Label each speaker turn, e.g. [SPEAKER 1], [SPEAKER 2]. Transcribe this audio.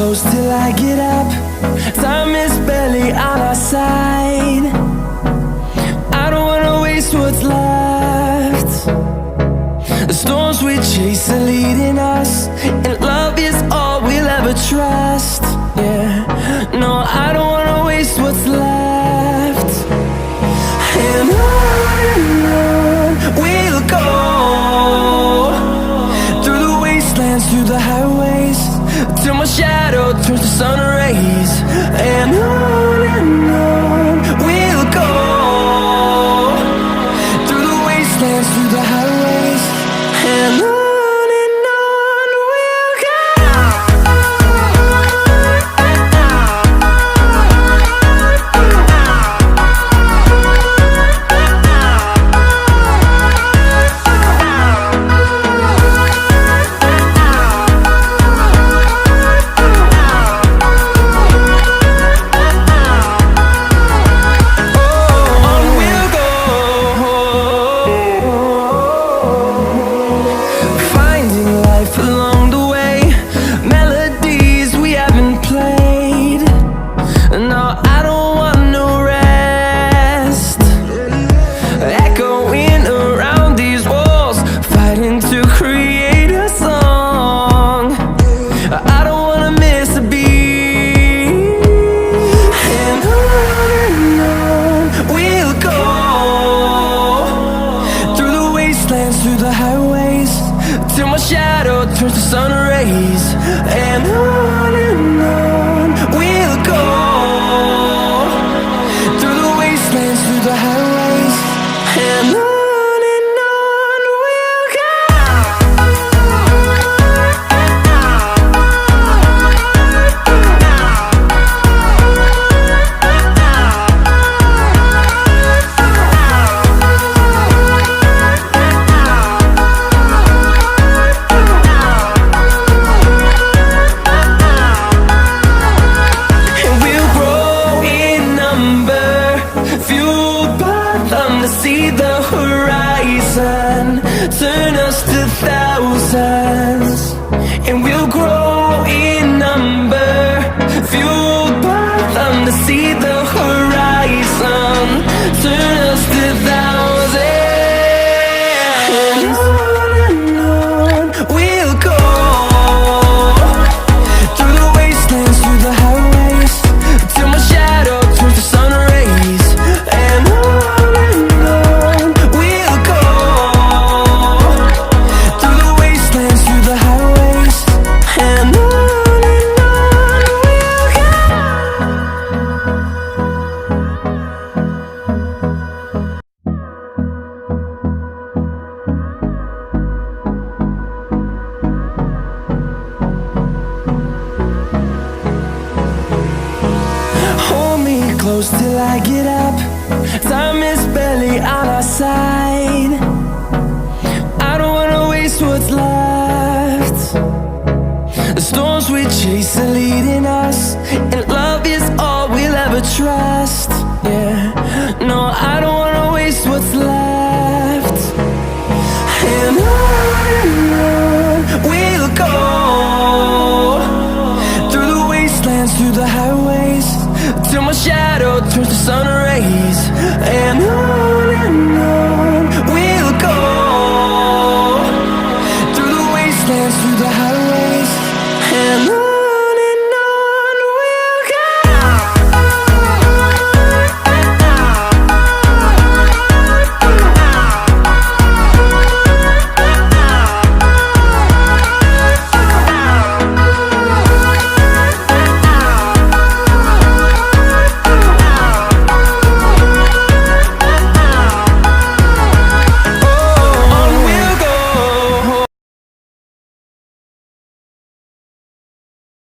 [SPEAKER 1] close till I get up. Time is barely on our side. I don't wanna waste what's left. The storms we chase are leading us, and love is all we'll ever trust. Yeah, no, I don't wanna waste what's left. And on we'll go, through the wastelands, through the highways, till my shadow turns to sun rays. And on we'll go, through the wastelands, through the highways, and on we'll go. Through the highways, till my shadow turns to sun rays. And on we'll go, through the wastelands, through the highways, and on we'll go. See the horizon, turn us to thousands, and we'll grow in number, fueled by them to see the horizon, turn us to thousands. And on we'll go, through the wastelands, through the highways, till my shadow turns to sun rays. And close till I get up. Time is barely on our side. I don't wanna waste what's left. The storms we chase are leading